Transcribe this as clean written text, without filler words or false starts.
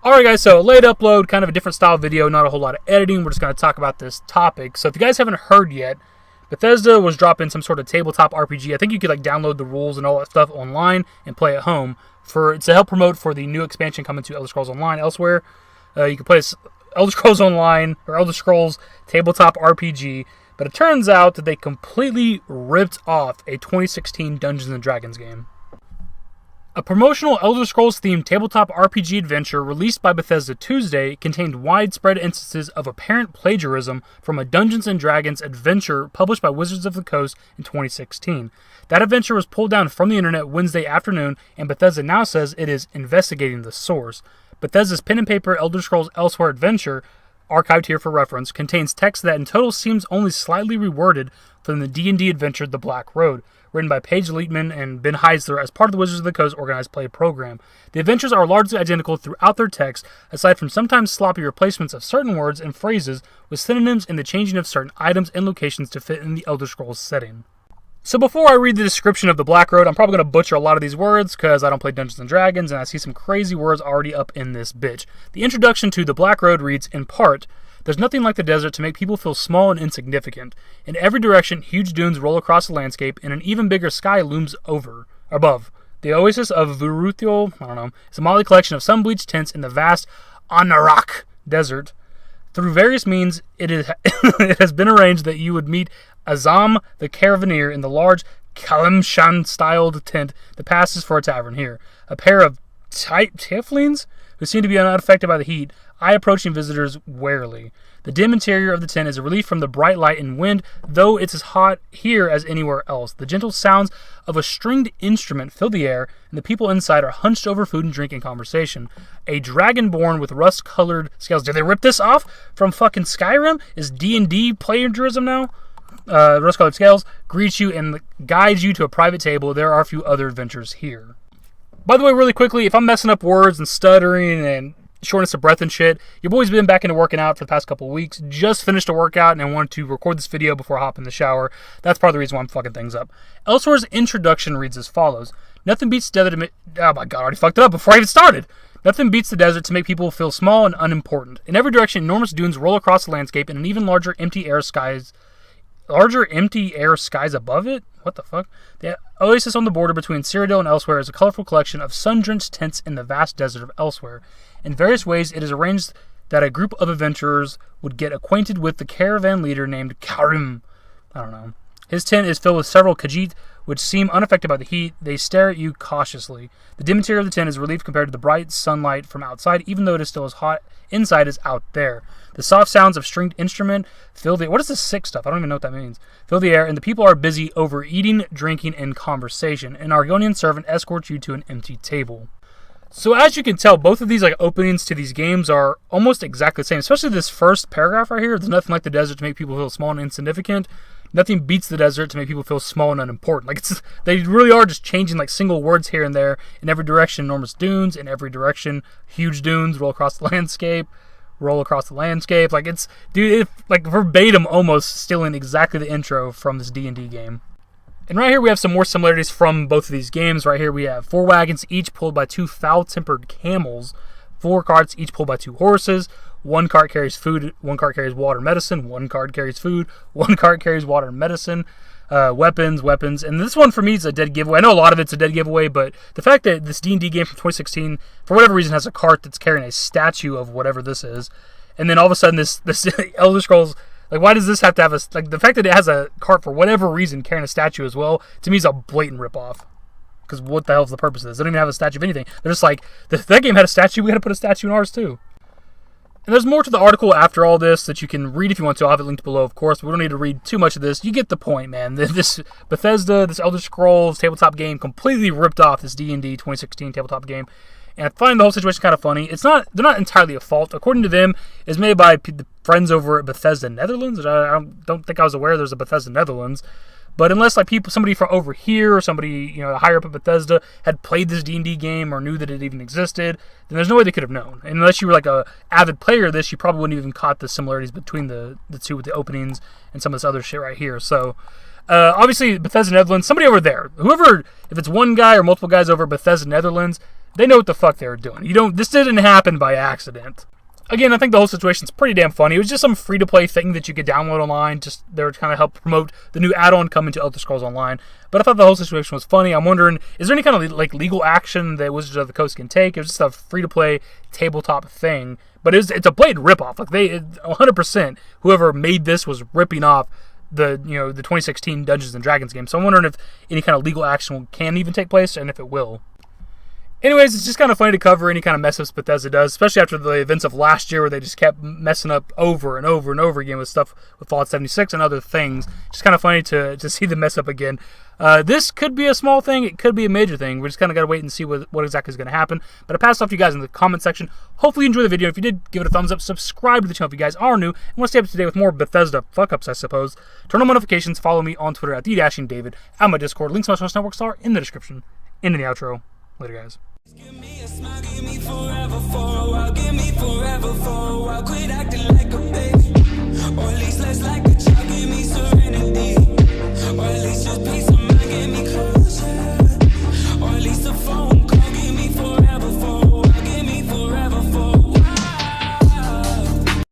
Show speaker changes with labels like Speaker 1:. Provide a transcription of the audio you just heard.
Speaker 1: Alright guys, so late upload, kind of a different style video, not a whole lot of editing. We're just going to talk about this topic. So if you guys haven't heard yet, Bethesda was dropping some sort of tabletop RPG. I think you could download the rules and all that stuff online and play at home to help promote for the new expansion coming to Elder Scrolls Online, Elsweyr. You can play Elder Scrolls Online, or Elder Scrolls Tabletop RPG, but it turns out that they completely ripped off a 2016 Dungeons & Dragons game. A promotional Elder Scrolls-themed tabletop RPG adventure released by Bethesda Tuesday contained widespread instances of apparent plagiarism from a Dungeons & Dragons adventure published by Wizards of the Coast in 2016. That adventure was pulled down from the internet Wednesday afternoon, and Bethesda now says it is investigating the source. Bethesda's pen-and-paper Elder Scrolls Elsweyr adventure, archived here for reference, contains text that in total seems only slightly reworded from the D&D adventure The Black Road, written by Paige Leitman and Ben Heisler as part of the Wizards of the Coast organized play program. The adventures are largely identical throughout their text, aside from sometimes sloppy replacements of certain words and phrases with synonyms and the changing of certain items and locations to fit in the Elder Scrolls setting. So before I read the description of The Black Road, I'm probably going to butcher a lot of these words because I don't play Dungeons & Dragons and I see some crazy words already up in this bitch. The introduction to The Black Road reads, in part, "There's nothing like the desert to make people feel small and insignificant. In every direction, huge dunes roll across the landscape, and an even bigger sky looms above. The oasis of Viruthiol, is a motley collection of sun-bleached tents in the vast Anarak desert. Through various means, it has been arranged that you would meet Azam the Caravaneer in the large Kalimshan-styled tent that passes for a tavern here. A pair of tieflings who seem to be unaffected by the heat, eye-approaching visitors warily. The dim interior of the tent is a relief from the bright light and wind, though it's as hot here as anywhere else. The gentle sounds of a stringed instrument fill the air, and the people inside are hunched over food and drink and conversation. A dragonborn with rust-colored scales. Did they rip this off from fucking Skyrim? Is D&D plagiarism now? Rust-colored scales greets you and guides you to a private table. There are a few other adventures here." By the way, really quickly, if I'm messing up words and stuttering and shortness of breath and shit, your boy's been back into working out for the past couple of weeks. Just finished a workout and I wanted to record this video before I hop in the shower. That's part of the reason why I'm fucking things up. Elsweyr's introduction reads as follows. Nothing beats the desert oh my god, I already fucked it up before I even started. Nothing beats the desert to make people feel small and unimportant. In every direction, enormous dunes roll across the landscape and an even larger empty air skies above it? What the fuck? The oasis on the border between Cyrodiil and Elsweyr is a colorful collection of sun-drenched tents in the vast desert of Elsweyr. In various ways, it is arranged that a group of adventurers would get acquainted with the caravan leader named Karim. His tent is filled with several Khajiit, which seem unaffected by the heat. They stare at you cautiously. The dim interior of the tent is relief compared to the bright sunlight from outside, even though it is still as hot inside as out there. The soft sounds of stringed instrument fill the... What is this sick stuff? I don't even know what that means. Fill the air, and the people are busy over eating, drinking, and conversation. An Argonian servant escorts you to an empty table. So as you can tell, both of these openings to these games are almost exactly the same. Especially this first paragraph right here. There's nothing like the desert to make people feel small and insignificant. Nothing beats the desert to make people feel small and unimportant. They really are just changing single words here and there. In every direction, enormous dunes. In every direction, huge dunes roll across the landscape. It's verbatim almost stealing exactly the intro from this D&D game. And right here we have some more similarities from both of these games. Right here we have 4 wagons, each pulled by 2 foul-tempered camels. 4 carts, each pulled by 2 horses. 1 cart carries food, 1 cart carries water and medicine. 1 cart carries food, 1 cart carries water and medicine. Weapons. And this one for me is a dead giveaway. I know a lot of it's a dead giveaway, but the fact that this D&D game from 2016, for whatever reason, has a cart that's carrying a statue of whatever this is. And then all of a sudden this Elder Scrolls... why does this have to have the fact that it has a cart for whatever reason carrying a statue as well, to me is a blatant ripoff. Because what the hell is the purpose of this? They don't even have a statue of anything. They're just that game had a statue, we gotta put a statue in ours too. And there's more to the article after all this that you can read if you want to. I'll have it linked below, of course, but we don't need to read too much of this. You get the point, man. This Bethesda, this Elder Scrolls tabletop game completely ripped off this D&D 2016 tabletop game. And I find the whole situation kind of funny. They're not entirely at fault. According to them, it's made by the friends over at Bethesda Netherlands. I don't think I was aware there's a Bethesda Netherlands. But unless somebody from over here or somebody higher up at Bethesda had played this D&D game or knew that it even existed, then there's no way they could have known. And unless you were a avid player of this, you probably wouldn't even caught the similarities between the two with the openings and some of this other shit right here. So Obviously, Bethesda Netherlands, somebody over there, whoever, if it's one guy or multiple guys over Bethesda Netherlands, they know what the fuck they were doing. This didn't happen by accident. Again, I think the whole situation's pretty damn funny. It was just some free-to-play thing that you could download online. Just they were trying to help promote the new add-on coming to Elder Scrolls Online. But I thought the whole situation was funny. I'm wondering, is there any kind of like legal action that Wizards of the Coast can take? It was just a free-to-play tabletop thing. But it's a blatant ripoff. Like 100%, whoever made this was ripping off the 2016 Dungeons and Dragons game. So I'm wondering if any kind of legal action can even take place, and if it will. Anyways, it's just kind of funny to cover any kind of mess ups Bethesda does, especially after the events of last year where they just kept messing up over and over and over again with stuff with Fallout 76 and other things. Just kind of funny to see them mess up again. This could be a small thing. It could be a major thing. We just kind of got to wait and see what exactly is going to happen. But I passed off to you guys in the comment section. Hopefully you enjoyed the video. If you did, give it a thumbs up. Subscribe to the channel if you guys are new and want to stay up to date with more Bethesda fuck-ups, I suppose. Turn on notifications. Follow me on Twitter at TheDashingDavid. At my Discord. Links to my social networks are in the description. In the outro. Later, guys.
Speaker 2: Give me a smile, give me forever for a while, give me forever for a while, quit acting like